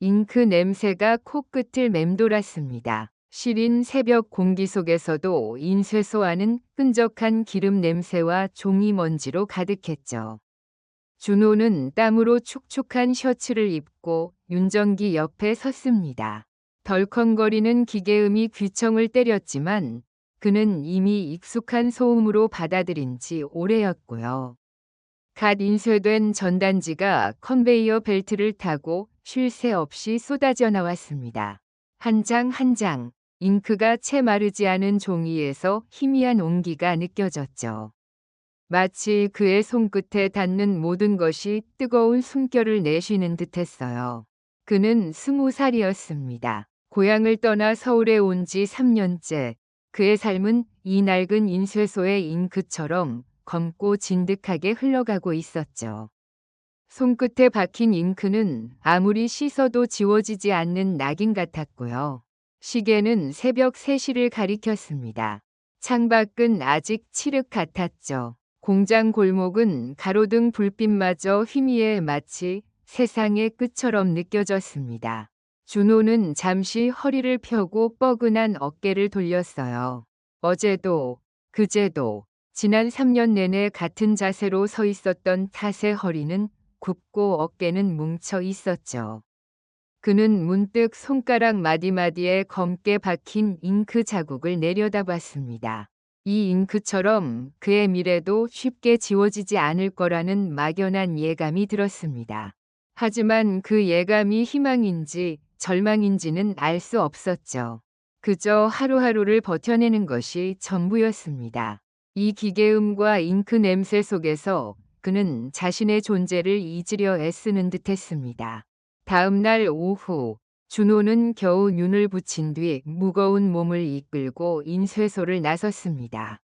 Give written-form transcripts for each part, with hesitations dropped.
잉크 냄새가 코끝을 맴돌았습니다. 시린 새벽 공기 속에서도 인쇄소안은 끈적한 기름 냄새와 종이 먼지로 가득했죠. 준호는 땀으로 축축한 셔츠를 입고 윤정기 옆에 섰습니다. 덜컹거리는 기계음이 귀청을 때렸지만 그는 이미 익숙한 소음으로 받아들인 지 오래였고요. 갓 인쇄된 전단지가 컨베이어 벨트를 타고 쉴 새 없이 쏟아져 나왔습니다. 한 장 한 장, 잉크가 채 마르지 않은 종이에서 희미한 온기가 느껴졌죠. 마치 그의 손끝에 닿는 모든 것이 뜨거운 숨결을 내쉬는 듯했어요. 그는 20살이었습니다. 고향을 떠나 서울에 온 지 3년째. 그의 삶은 이 낡은 인쇄소의 잉크처럼 검고 진득하게 흘러가고 있었죠. 손끝에 박힌 잉크는 아무리 씻어도 지워지지 않는 낙인 같았고요. 시계는 새벽 3시를 가리켰습니다. 창밖은 아직 칠흑 같았죠. 공장 골목은 가로등 불빛마저 희미해 마치 세상의 끝처럼 느껴졌습니다. 준호는 잠시 허리를 펴고 뻐근한 어깨를 돌렸어요. 어제도, 그제도, 지난 3년 내내 같은 자세로 서 있었던 탓에 허리는 굽고 어깨는 뭉쳐 있었죠. 그는 문득 손가락 마디마디에 검게 박힌 잉크 자국을 내려다봤습니다. 이 잉크처럼 그의 미래도 쉽게 지워지지 않을 거라는 막연한 예감이 들었습니다. 하지만 그 예감이 희망인지 절망인지는 알 수 없었죠. 그저 하루하루를 버텨내는 것이 전부였습니다. 이 기계음과 잉크 냄새 속에서 그는 자신의 존재를 잊으려 애쓰는 듯했습니다. 다음 날 오후, 준호는 겨우 눈을 붙인 뒤 무거운 몸을 이끌고 인쇄소를 나섰습니다.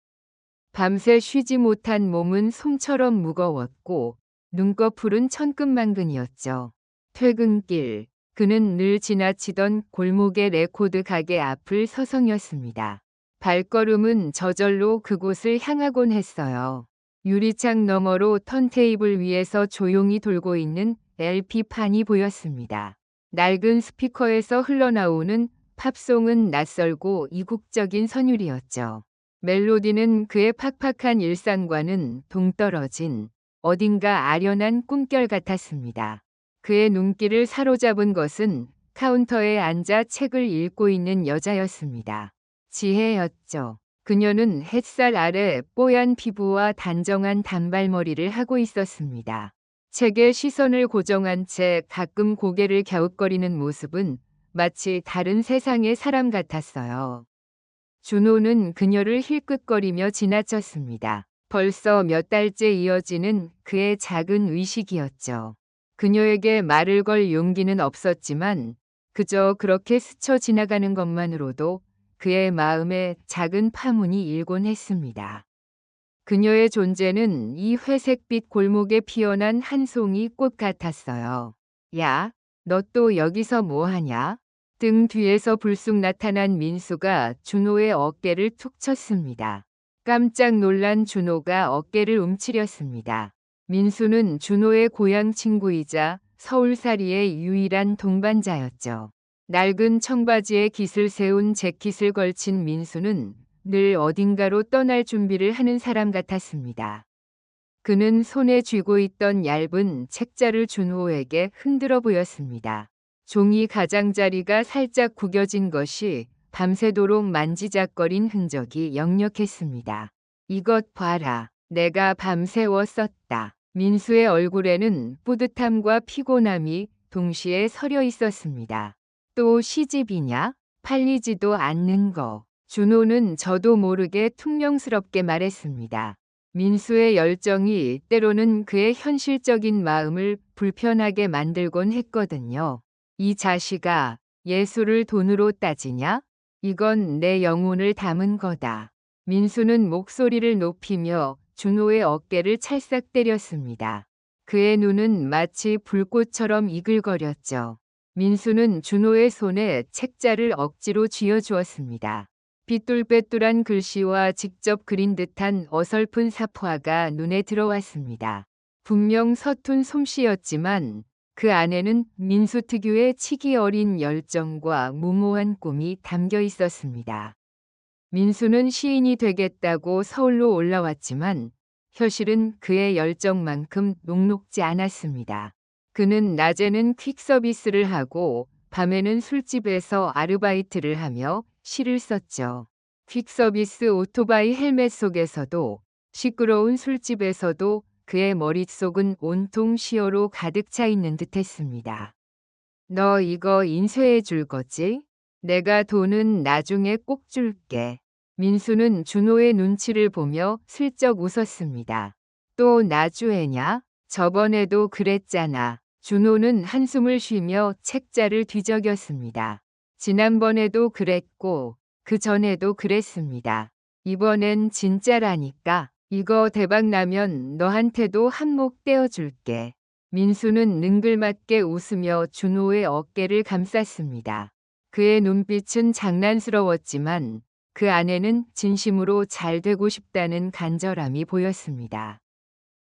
밤새 쉬지 못한 몸은 솜처럼 무거웠고 눈꺼풀은 천근만근이었죠. 퇴근길, 그는 늘 지나치던 골목의 레코드 가게 앞을 서성였습니다. 발걸음은 저절로 그곳을 향하곤 했어요. 유리창 너머로 턴테이블 위에서 조용히 돌고 있는 LP판이 보였습니다. 낡은 스피커에서 흘러나오는 팝송은 낯설고 이국적인 선율이었죠. 멜로디는 그의 팍팍한 일상과는 동떨어진 어딘가 아련한 꿈결 같았습니다. 그의 눈길을 사로잡은 것은 카운터에 앉아 책을 읽고 있는 여자였습니다. 지혜였죠. 그녀는 햇살 아래 뽀얀 피부와 단정한 단발머리를 하고 있었습니다. 책에 시선을 고정한 채 가끔 고개를 갸웃거리는 모습은 마치 다른 세상의 사람 같았어요. 준호는 그녀를 힐끗거리며 지나쳤습니다. 벌써 몇 달째 이어지는 그의 작은 의식이었죠. 그녀에게 말을 걸 용기는 없었지만 그저 그렇게 스쳐 지나가는 것만으로도 그의 마음에 작은 파문이 일곤 했습니다. 그녀의 존재는 이 회색빛 골목에 피어난 한 송이 꽃 같았어요. 야, 너 또 여기서 뭐 하냐? 등 뒤에서 불쑥 나타난 민수가 준호의 어깨를 툭 쳤습니다. 깜짝 놀란 준호가 어깨를 움츠렸습니다. 민수는 준호의 고향 친구이자 서울살이의 유일한 동반자였죠. 낡은 청바지에 깃을 세운 재킷을 걸친 민수는 늘 어딘가로 떠날 준비를 하는 사람 같았습니다. 그는 손에 쥐고 있던 얇은 책자를 준호에게 흔들어 보였습니다. 종이 가장자리가 살짝 구겨진 것이 밤새도록 만지작거린 흔적이 역력했습니다. 이것 봐라. 내가 밤새워 썼다. 민수의 얼굴에는 뿌듯함과 피곤함이 동시에 서려 있었습니다. 또 시집이냐? 팔리지도 않는 거. 준호는 저도 모르게 퉁명스럽게 말했습니다. 민수의 열정이 때로는 그의 현실적인 마음을 불편하게 만들곤 했거든요. 이 자식아, 예술을 돈으로 따지냐? 이건 내 영혼을 담은 거다. 민수는 목소리를 높이며 준호의 어깨를 찰싹 때렸습니다. 그의 눈은 마치 불꽃처럼 이글거렸죠. 민수는 준호의 손에 책자를 억지로 쥐어주었습니다. 삐뚤빼뚤한 글씨와 직접 그린 듯한 어설픈 사포화가 눈에 들어왔습니다. 분명 서툰 솜씨였지만 그 안에는 민수 특유의 치기 어린 열정과 무모한 꿈이 담겨 있었습니다. 민수는 시인이 되겠다고 서울로 올라왔지만 현실은 그의 열정만큼 녹록지 않았습니다. 그는 낮에는 퀵서비스를 하고 밤에는 술집에서 아르바이트를 하며 시를 썼죠. 퀵서비스 오토바이 헬멧 속에서도 시끄러운 술집에서도 그의 머릿속은 온통 시어로 가득 차 있는 듯했습니다. 너 이거 인쇄해 줄 거지? 내가 돈은 나중에 꼭 줄게. 민수는 준호의 눈치를 보며 슬쩍 웃었습니다. 또 나주애냐? 저번에도 그랬잖아. 준호는 한숨을 쉬며 책자를 뒤적였습니다. 지난번에도 그랬고 그 전에도 그랬습니다. 이번엔 진짜라니까. 이거 대박 나면 너한테도 한몫 떼어줄게. 민수는 능글맞게 웃으며 준호의 어깨를 감쌌습니다. 그의 눈빛은 장난스러웠지만 그 안에는 진심으로 잘 되고 싶다는 간절함이 보였습니다.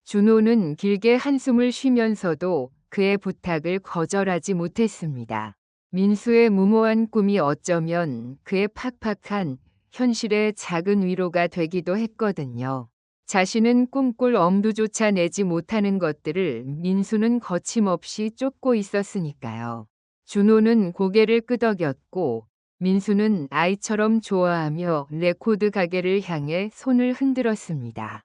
준호는 길게 한숨을 쉬면서도 그의 부탁을 거절하지 못했습니다. 민수의 무모한 꿈이 어쩌면 그의 팍팍한 현실의 작은 위로가 되기도 했거든요. 자신은 꿈꿀 엄두조차 내지 못하는 것들을 민수는 거침없이 쫓고 있었으니까요. 준호는 고개를 끄덕였고 민수는 아이처럼 좋아하며 레코드 가게를 향해 손을 흔들었습니다.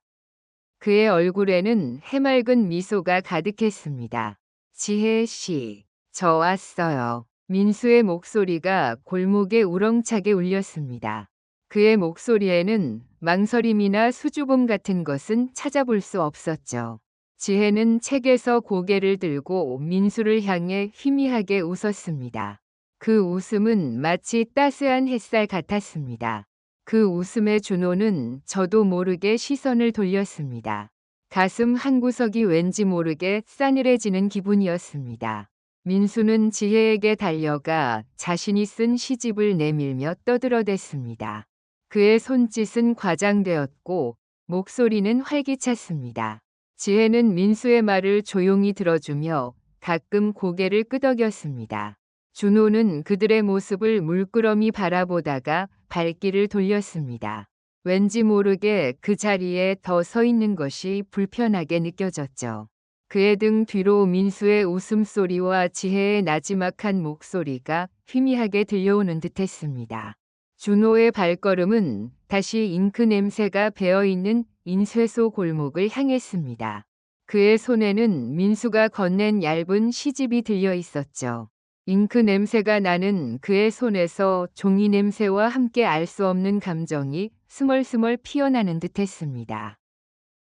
그의 얼굴에는 해맑은 미소가 가득했습니다. 지혜 씨, 저 왔어요. 민수의 목소리가 골목에 우렁차게 울렸습니다. 그의 목소리에는 망설임이나 수줍음 같은 것은 찾아볼 수 없었죠. 지혜는 책에서 고개를 들고 민수를 향해 희미하게 웃었습니다. 그 웃음은 마치 따스한 햇살 같았습니다. 그 웃음에 준호는 저도 모르게 시선을 돌렸습니다. 가슴 한구석이 왠지 모르게 싸늘해지는 기분이었습니다. 민수는 지혜에게 달려가 자신이 쓴 시집을 내밀며 떠들어댔습니다. 그의 손짓은 과장되었고 목소리는 활기찼습니다. 지혜는 민수의 말을 조용히 들어주며 가끔 고개를 끄덕였습니다. 준호는 그들의 모습을 물끄러미 바라보다가 발길을 돌렸습니다. 왠지 모르게 그 자리에 더 서 있는 것이 불편하게 느껴졌죠. 그의 등 뒤로 민수의 웃음소리와 지혜의 나지막한 목소리가 희미하게 들려오는 듯했습니다. 준호의 발걸음은 다시 잉크 냄새가 배어있는 인쇄소 골목을 향했습니다. 그의 손에는 민수가 건넨 얇은 시집이 들려 있었죠. 잉크 냄새가 나는 그의 손에서 종이 냄새와 함께 알 수 없는 감정이 스멀스멀 피어나는 듯했습니다.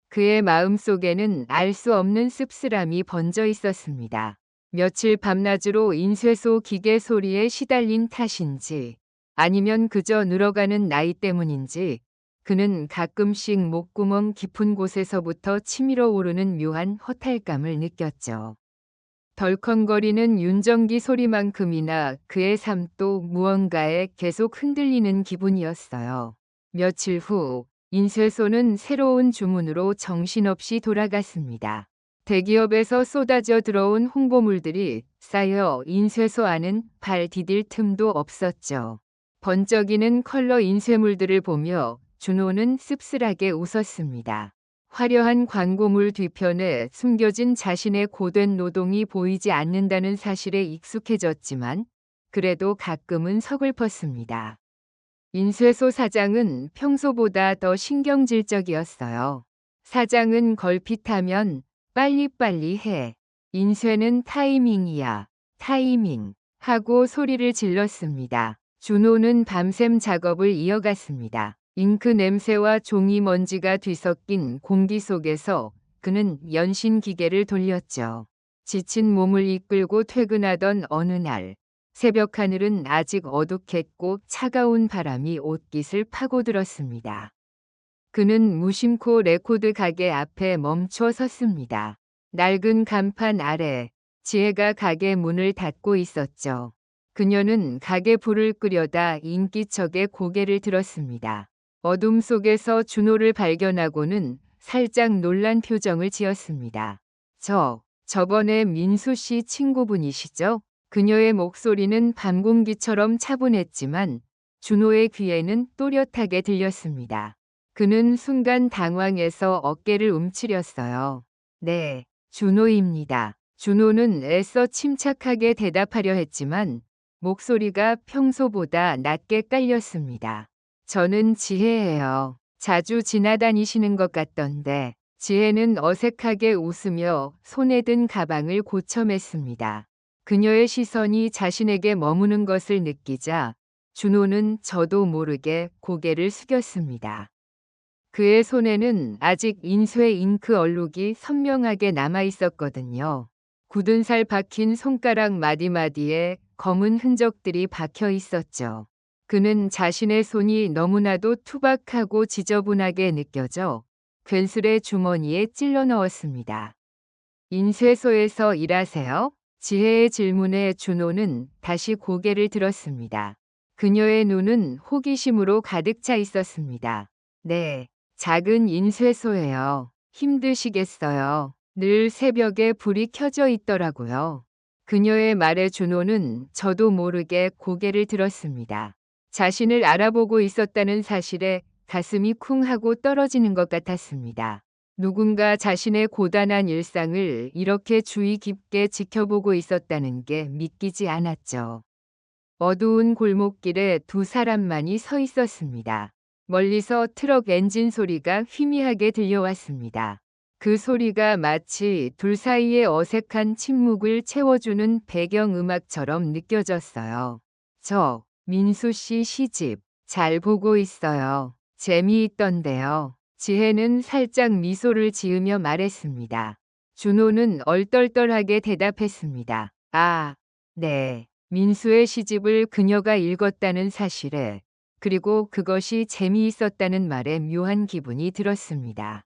그의 마음속에는 알 수 없는 씁쓸함이 번져 있었습니다. 며칠 밤낮으로 인쇄소 기계 소리에 시달린 탓인지 아니면 그저 늘어가는 나이 때문인지 그는 가끔씩 목구멍 깊은 곳에서부터 치밀어 오르는 묘한 허탈감을 느꼈죠. 덜컹거리는 윤정기 소리만큼이나 그의 삶도 무언가에 계속 흔들리는 기분이었어요. 며칠 후 인쇄소는 새로운 주문으로 정신없이 돌아갔습니다. 대기업에서 쏟아져 들어온 홍보물들이 쌓여 인쇄소 안은 발 디딜 틈도 없었죠. 번쩍이는 컬러 인쇄물들을 보며 준호는 씁쓸하게 웃었습니다. 화려한 광고물 뒤편에 숨겨진 자신의 고된 노동이 보이지 않는다는 사실에 익숙해졌지만 그래도 가끔은 서글펐습니다. 인쇄소 사장은 평소보다 더 신경질적이었어요. 사장은 걸핏하면 빨리빨리 해. 인쇄는 타이밍이야. 타이밍. 하고 소리를 질렀습니다. 준호는 밤샘 작업을 이어갔습니다. 잉크 냄새와 종이 먼지가 뒤섞인 공기 속에서 그는 연신 기계를 돌렸죠. 지친 몸을 이끌고 퇴근하던 어느 날, 새벽 하늘은 아직 어둑했고 차가운 바람이 옷깃을 파고들었습니다. 그는 무심코 레코드 가게 앞에 멈춰 섰습니다. 낡은 간판 아래 지혜가 가게 문을 닫고 있었죠. 그녀는 가게 불을 끄려다 인기척에 고개를 들었습니다. 어둠 속에서 준호를 발견하고는 살짝 놀란 표정을 지었습니다. 저번에 민수 씨 친구분이시죠? 그녀의 목소리는 밤 공기처럼 차분했지만 준호의 귀에는 또렷하게 들렸습니다. 그는 순간 당황해서 어깨를 움츠렸어요. 네, 준호입니다. 준호는 애써 침착하게 대답하려 했지만 목소리가 평소보다 낮게 깔렸습니다. 저는 지혜예요. 자주 지나다니시는 것 같던데. 지혜는 어색하게 웃으며 손에 든 가방을 고쳐맸습니다. 그녀의 시선이 자신에게 머무는 것을 느끼자 준호는 저도 모르게 고개를 숙였습니다. 그의 손에는 아직 인쇄 잉크 얼룩이 선명하게 남아 있었거든요. 굳은 살 박힌 손가락 마디마디에 검은 흔적들이 박혀 있었죠. 그는 자신의 손이 너무나도 투박하고 지저분하게 느껴져 괜스레 주머니에 찔러 넣었습니다. 인쇄소에서 일하세요? 지혜의 질문에 준호는 다시 고개를 들었습니다. 그녀의 눈은 호기심으로 가득 차 있었습니다. 네, 작은 인쇄소예요. 힘드시겠어요. 늘 새벽에 불이 켜져 있더라고요. 그녀의 말에 준호는 저도 모르게 고개를 들었습니다. 자신을 알아보고 있었다는 사실에 가슴이 쿵 하고 떨어지는 것 같았습니다. 누군가 자신의 고단한 일상을 이렇게 주의 깊게 지켜보고 있었다는 게 믿기지 않았죠. 어두운 골목길에 두 사람만이 서 있었습니다. 멀리서 트럭 엔진 소리가 희미하게 들려왔습니다. 그 소리가 마치 둘 사이의 어색한 침묵을 채워주는 배경음악처럼 느껴졌어요. 저, 민수 씨 시집 잘 보고 있어요. 재미있던데요. 지혜는 살짝 미소를 지으며 말했습니다. 준호는 얼떨떨하게 대답했습니다. 아, 네. 민수의 시집을 그녀가 읽었다는 사실에, 그리고 그것이 재미있었다는 말에 묘한 기분이 들었습니다.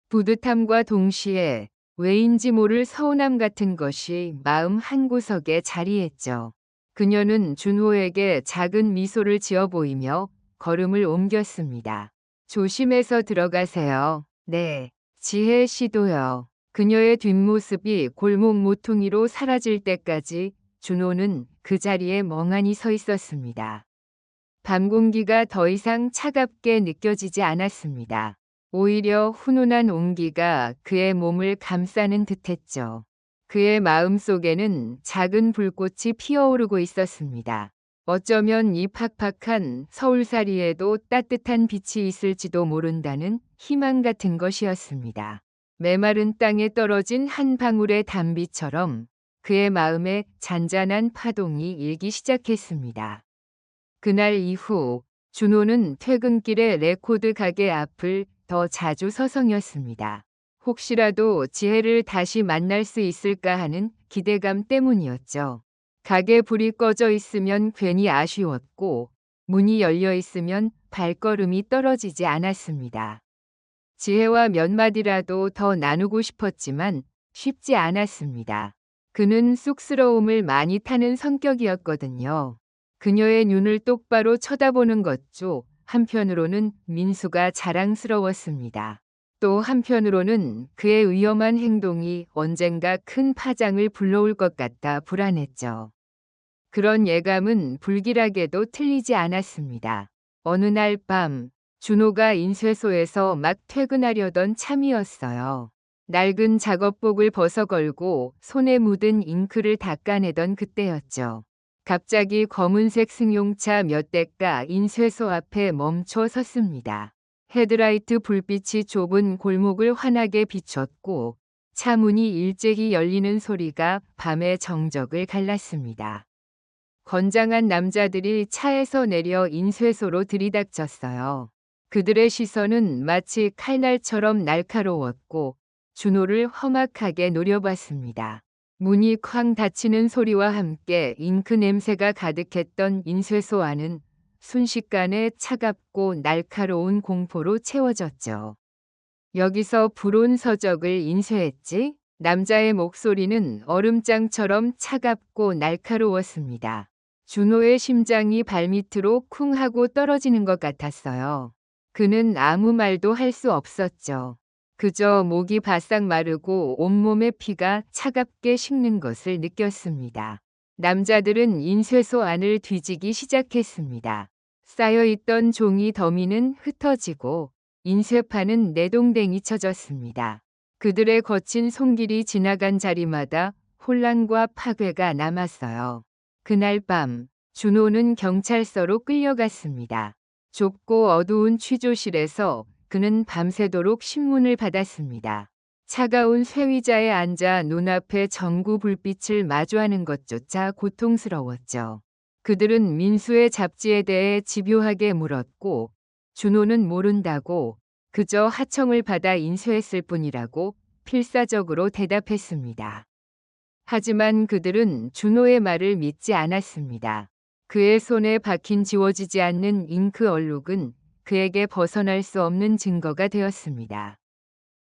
뿌듯함과 동시에 왜인지 모를 서운함 같은 것이 마음 한구석에 자리했죠. 그녀는 준호에게 작은 미소를 지어 보이며 걸음을 옮겼습니다. 조심해서 들어가세요. 네, 지혜 씨도요. 그녀의 뒷모습이 골목 모퉁이로 사라질 때까지 준호는 그 자리에 멍하니 서 있었습니다. 밤 공기가 더 이상 차갑게 느껴지지 않았습니다. 오히려 훈훈한 온기가 그의 몸을 감싸는 듯했죠. 그의 마음 속에는 작은 불꽃이 피어오르고 있었습니다. 어쩌면 이 팍팍한 서울살이에도 따뜻한 빛이 있을지도 모른다는 희망 같은 것이었습니다. 메마른 땅에 떨어진 한 방울의 단비처럼 그의 마음에 잔잔한 파동이 일기 시작했습니다. 그날 이후 준호는 퇴근길에 레코드 가게 앞을 더 자주 서성였습니다. 혹시라도 지혜를 다시 만날 수 있을까 하는 기대감 때문이었죠. 가게 불이 꺼져 있으면 괜히 아쉬웠고 문이 열려 있으면 발걸음이 떨어지지 않았습니다. 지혜와 몇 마디라도 더 나누고 싶었지만 쉽지 않았습니다. 그는 쑥스러움을 많이 타는 성격이었거든요. 그녀의 눈을 똑바로 쳐다보는 것도 한편으로는 민수가 자랑스러웠습니다. 또 한편으로는 그의 위험한 행동이 언젠가 큰 파장을 불러올 것 같아 불안했죠. 그런 예감은 불길하게도 틀리지 않았습니다. 어느 날 밤, 준호가 인쇄소에서 막 퇴근하려던 참이었어요. 낡은 작업복을 벗어걸고 손에 묻은 잉크를 닦아내던 그때였죠. 갑자기 검은색 승용차 몇 대가 인쇄소 앞에 멈춰 섰습니다. 헤드라이트 불빛이 좁은 골목을 환하게 비췄고 차 문이 일제히 열리는 소리가 밤의 정적을 갈랐습니다. 건장한 남자들이 차에서 내려 인쇄소로 들이닥쳤어요. 그들의 시선은 마치 칼날처럼 날카로웠고 준호를 험악하게 노려봤습니다. 문이 쾅 닫히는 소리와 함께 잉크 냄새가 가득했던 인쇄소 안은 순식간에 차갑고 날카로운 공포로 채워졌죠. 여기서 불온 서적을 인쇄했지? 남자의 목소리는 얼음장처럼 차갑고 날카로웠습니다. 준호의 심장이 발밑으로 쿵 하고 떨어지는 것 같았어요. 그는 아무 말도 할 수 없었죠. 그저 목이 바싹 마르고 온몸에 피가 차갑게 식는 것을 느꼈습니다. 남자들은 인쇄소 안을 뒤지기 시작했습니다. 쌓여있던 종이 더미는 흩어지고 인쇄판은 내동댕이 쳐졌습니다. 그들의 거친 손길이 지나간 자리마다 혼란과 파괴가 남았어요. 그날 밤 준호는 경찰서로 끌려갔습니다. 좁고 어두운 취조실에서 그는 밤새도록 신문을 받았습니다. 차가운 쇠의자에 앉아 눈앞에 전구 불빛을 마주하는 것조차 고통스러웠죠. 그들은 민수의 잡지에 대해 집요하게 물었고 준호는 모른다고 그저 하청을 받아 인쇄했을 뿐이라고 필사적으로 대답했습니다. 하지만 그들은 준호의 말을 믿지 않았습니다. 그의 손에 박힌 지워지지 않는 잉크 얼룩은 그에게 벗어날 수 없는 증거가 되었습니다.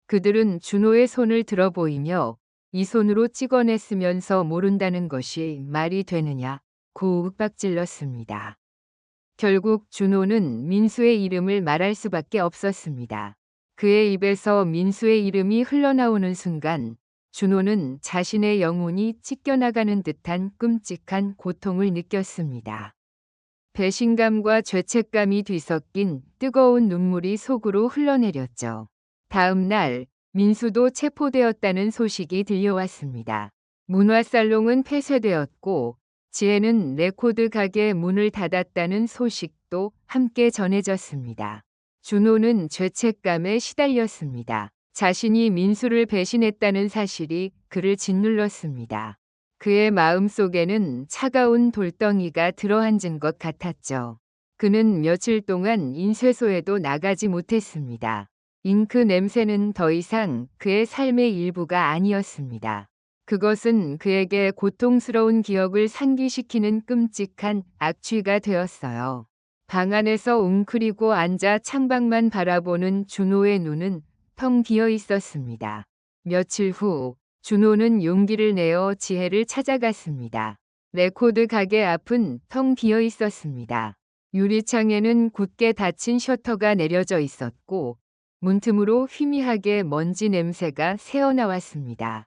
그들은 준호의 손을 들어 보이며 이 손으로 찍어냈으면서 모른다는 것이 말이 되느냐고 윽박질렀습니다. 결국 준호는 민수의 이름을 말할 수밖에 없었습니다. 그의 입에서 민수의 이름이 흘러나오는 순간 준호는 자신의 영혼이 찢겨나가는 듯한 끔찍한 고통을 느꼈습니다. 배신감과 죄책감이 뒤섞인 뜨거운 눈물이 속으로 흘러내렸죠. 다음 날 민수도 체포되었다는 소식이 들려왔습니다. 문화살롱은 폐쇄되었고 지혜는 레코드 가게 문을 닫았다는 소식도 함께 전해졌습니다. 준호는 죄책감에 시달렸습니다. 자신이 민수를 배신했다는 사실이 그를 짓눌렀습니다. 그의 마음속에는 차가운 돌덩이가 들어앉은 것 같았죠. 그는 며칠 동안 인쇄소에도 나가지 못했습니다. 잉크 냄새는 더 이상 그의 삶의 일부가 아니었습니다. 그것은 그에게 고통스러운 기억을 상기시키는 끔찍한 악취가 되었어요. 방 안에서 웅크리고 앉아 창밖만 바라보는 준호의 눈은 텅 비어 있었습니다. 며칠 후 준호는 용기를 내어 지혜를 찾아갔습니다. 레코드 가게 앞은 텅 비어 있었습니다. 유리창에는 굳게 닫힌 셔터가 내려져 있었고 문틈으로 희미하게 먼지 냄새가 새어나왔습니다.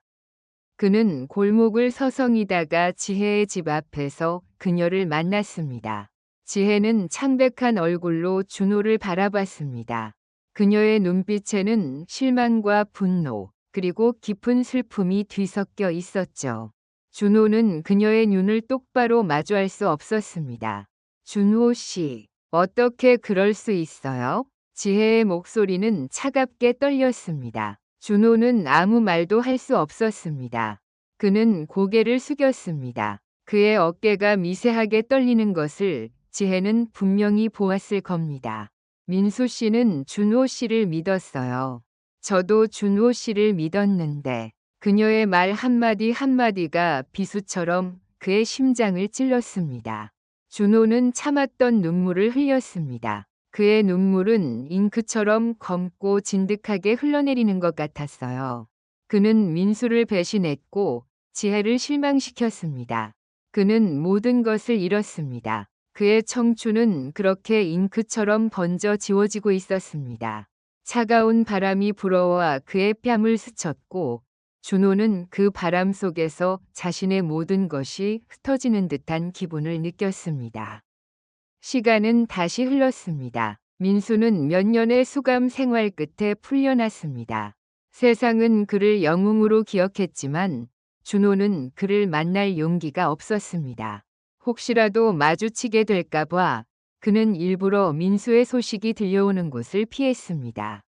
그는 골목을 서성이다가 지혜의 집 앞에서 그녀를 만났습니다. 지혜는 창백한 얼굴로 준호를 바라봤습니다. 그녀의 눈빛에는 실망과 분노, 그리고 깊은 슬픔이 뒤섞여 있었죠. 준호는 그녀의 눈을 똑바로 마주할 수 없었습니다. 준호 씨, 어떻게 그럴 수 있어요? 지혜의 목소리는 차갑게 떨렸습니다. 준호는 아무 말도 할 수 없었습니다. 그는 고개를 숙였습니다. 그의 어깨가 미세하게 떨리는 것을 지혜는 분명히 보았을 겁니다. 민수 씨는 준호 씨를 믿었어요. 저도 준호 씨를 믿었는데 그녀의 말 한마디 한마디가 비수처럼 그의 심장을 찔렀습니다. 준호는 참았던 눈물을 흘렸습니다. 그의 눈물은 잉크처럼 검고 진득하게 흘러내리는 것 같았어요. 그는 민수를 배신했고 지혜를 실망시켰습니다. 그는 모든 것을 잃었습니다. 그의 청춘은 그렇게 잉크처럼 번져 지워지고 있었습니다. 차가운 바람이 불어와 그의 뺨을 스쳤고 준호는 그 바람 속에서 자신의 모든 것이 흩어지는 듯한 기분을 느꼈습니다. 시간은 다시 흘렀습니다. 민수는 몇 년의 수감 생활 끝에 풀려났습니다. 세상은 그를 영웅으로 기억했지만 준호는 그를 만날 용기가 없었습니다. 혹시라도 마주치게 될까봐 그는 일부러 민수의 소식이 들려오는 곳을 피했습니다.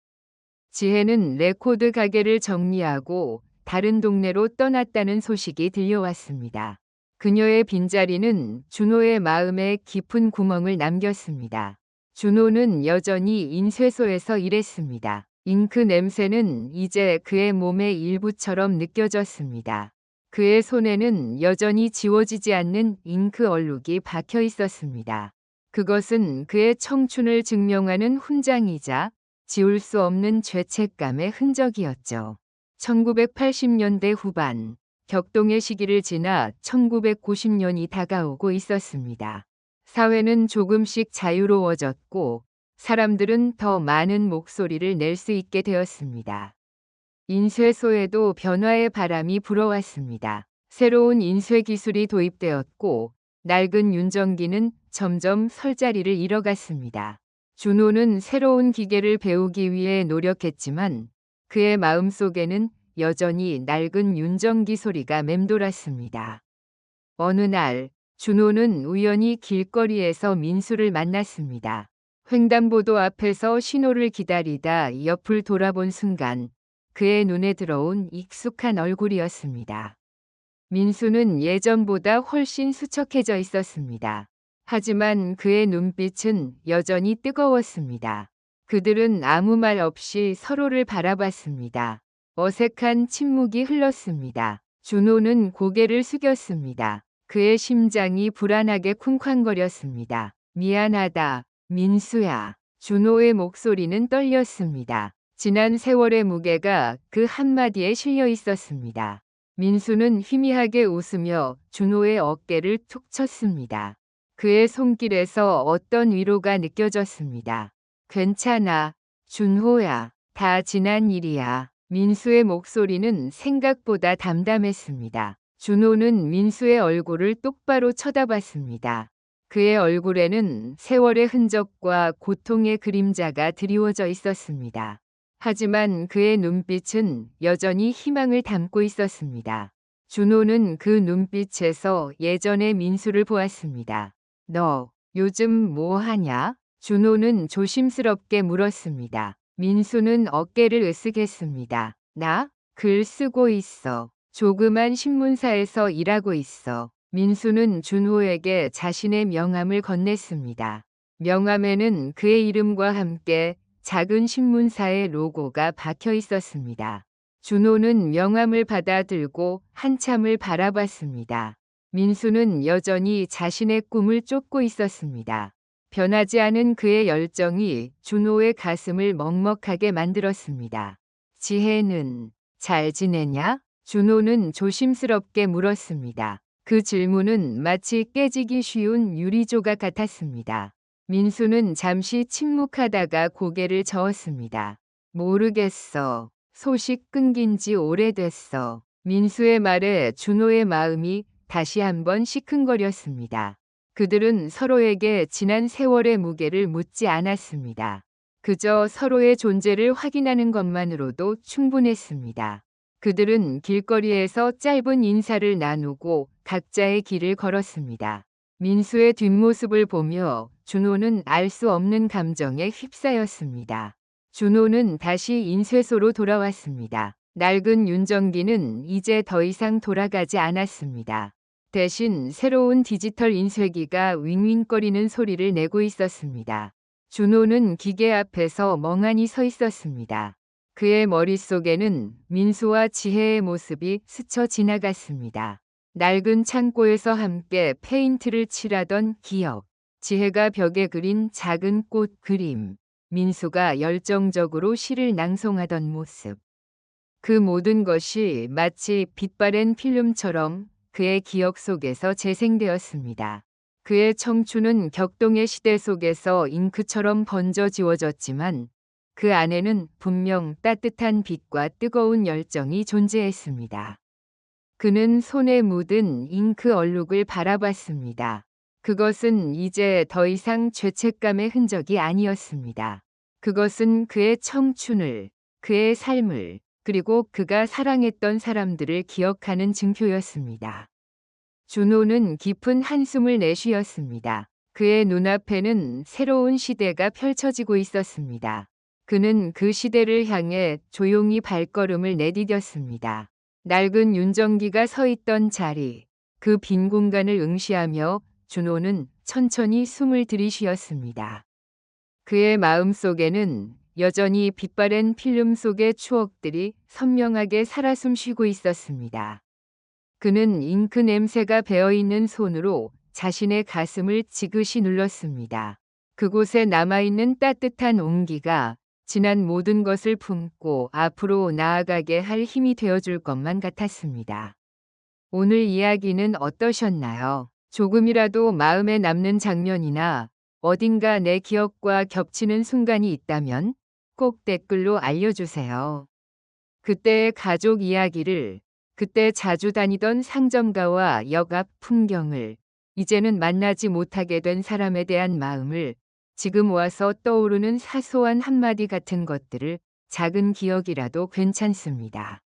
지혜는 레코드 가게를 정리하고 다른 동네로 떠났다는 소식이 들려왔습니다. 그녀의 빈자리는 준호의 마음에 깊은 구멍을 남겼습니다. 준호는 여전히 인쇄소에서 일했습니다. 잉크 냄새는 이제 그의 몸의 일부처럼 느껴졌습니다. 그의 손에는 여전히 지워지지 않는 잉크 얼룩이 박혀 있었습니다. 그것은 그의 청춘을 증명하는 훈장이자 지울 수 없는 죄책감의 흔적이었죠. 1980년대 후반, 격동의 시기를 지나 1990년이 다가오고 있었습니다. 사회는 조금씩 자유로워졌고 사람들은 더 많은 목소리를 낼 수 있게 되었습니다. 인쇄소에도 변화의 바람이 불어왔습니다. 새로운 인쇄 기술이 도입되었고 낡은 윤정기는 점점 설 자리를 잃어갔습니다. 준호는 새로운 기계를 배우기 위해 노력했지만 그의 마음속에는 여전히 낡은 윤정기 소리가 맴돌았습니다. 어느 날 준호는 우연히 길거리에서 민수를 만났습니다. 횡단보도 앞에서 신호를 기다리다 옆을 돌아본 순간 그의 눈에 들어온 익숙한 얼굴이었습니다. 민수는 예전보다 훨씬 수척해져 있었습니다. 하지만 그의 눈빛은 여전히 뜨거웠습니다. 그들은 아무 말 없이 서로를 바라봤습니다. 어색한 침묵이 흘렀습니다. 준호는 고개를 숙였습니다. 그의 심장이 불안하게 쿵쾅거렸습니다. 미안하다, 민수야. 준호의 목소리는 떨렸습니다. 지난 세월의 무게가 그 한마디에 실려 있었습니다. 민수는 희미하게 웃으며 준호의 어깨를 툭 쳤습니다. 그의 손길에서 어떤 위로가 느껴졌습니다. 괜찮아, 준호야. 다 지난 일이야. 민수의 목소리는 생각보다 담담했습니다. 준호는 민수의 얼굴을 똑바로 쳐다봤습니다. 그의 얼굴에는 세월의 흔적과 고통의 그림자가 드리워져 있었습니다. 하지만 그의 눈빛은 여전히 희망을 담고 있었습니다. 준호는 그 눈빛에서 예전의 민수를 보았습니다. 너 요즘 뭐 하냐? 준호는 조심스럽게 물었습니다. 민수는 어깨를 으쓱했습니다. 나? 글 쓰고 있어. 조그만 신문사에서 일하고 있어. 민수는 준호에게 자신의 명함을 건넸습니다. 명함에는 그의 이름과 함께 작은 신문사의 로고가 박혀 있었습니다. 준호는 명함을 받아들고 한참을 바라봤습니다. 민수는 여전히 자신의 꿈을 쫓고 있었습니다. 변하지 않은 그의 열정이 준호의 가슴을 먹먹하게 만들었습니다. 지혜는 잘 지내냐? 준호는 조심스럽게 물었습니다. 그 질문은 마치 깨지기 쉬운 유리조각 같았습니다. 민수는 잠시 침묵하다가 고개를 저었습니다. 모르겠어. 소식 끊긴 지 오래됐어. 민수의 말에 준호의 마음이 다시 한번 시큰거렸습니다. 그들은 서로에게 지난 세월의 무게를 묻지 않았습니다. 그저 서로의 존재를 확인하는 것만으로도 충분했습니다. 그들은 길거리에서 짧은 인사를 나누고 각자의 길을 걸었습니다. 민수의 뒷모습을 보며 준호는 알 수 없는 감정에 휩싸였습니다. 준호는 다시 인쇄소로 돌아왔습니다. 낡은 윤정기는 이제 더 이상 돌아가지 않았습니다. 대신 새로운 디지털 인쇄기가 윙윙거리는 소리를 내고 있었습니다. 준호는 기계 앞에서 멍하니 서 있었습니다. 그의 머릿속에는 민수와 지혜의 모습이 스쳐 지나갔습니다. 낡은 창고에서 함께 페인트를 칠하던 기억, 지혜가 벽에 그린 작은 꽃 그림, 민수가 열정적으로 시를 낭송하던 모습. 그 모든 것이 마치 빛바랜 필름처럼 그의 기억 속에서 재생되었습니다. 그의 청춘은 격동의 시대 속에서 잉크처럼 번져 지워졌지만 그 안에는 분명 따뜻한 빛과 뜨거운 열정이 존재했습니다. 그는 손에 묻은 잉크 얼룩을 바라봤습니다. 그것은 이제 더 이상 죄책감의 흔적이 아니었습니다. 그것은 그의 청춘을, 그의 삶을, 그리고 그가 사랑했던 사람들을 기억하는 증표였습니다. 준호는 깊은 한숨을 내쉬었습니다. 그의 눈앞에는 새로운 시대가 펼쳐지고 있었습니다. 그는 그 시대를 향해 조용히 발걸음을 내디뎠습니다. 낡은 윤정기가 서 있던 자리, 그 빈 공간을 응시하며 준호는 천천히 숨을 들이쉬었습니다. 그의 마음속에는 여전히 빛바랜 필름 속의 추억들이 선명하게 살아 숨쉬고 있었습니다. 그는 잉크 냄새가 배어있는 손으로 자신의 가슴을 지그시 눌렀습니다. 그곳에 남아있는 따뜻한 온기가 지난 모든 것을 품고 앞으로 나아가게 할 힘이 되어줄 것만 같았습니다. 오늘 이야기는 어떠셨나요? 조금이라도 마음에 남는 장면이나 어딘가 내 기억과 겹치는 순간이 있다면 꼭 댓글로 알려주세요. 그때의 가족 이야기를, 그때 자주 다니던 상점가와 역 앞 풍경을, 이제는 만나지 못하게 된 사람에 대한 마음을, 지금 와서 떠오르는 사소한 한마디 같은 것들을 작은 기억이라도 괜찮습니다.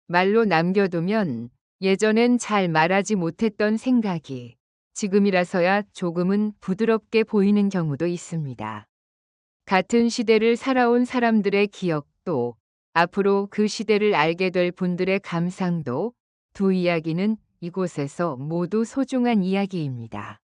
말로 남겨두면 예전엔 잘 말하지 못했던 생각이 지금이라서야 조금은 부드럽게 보이는 경우도 있습니다. 같은 시대를 살아온 사람들의 기억도, 앞으로 그 시대를 알게 될 분들의 감상도, 두 이야기는 이곳에서 모두 소중한 이야기입니다.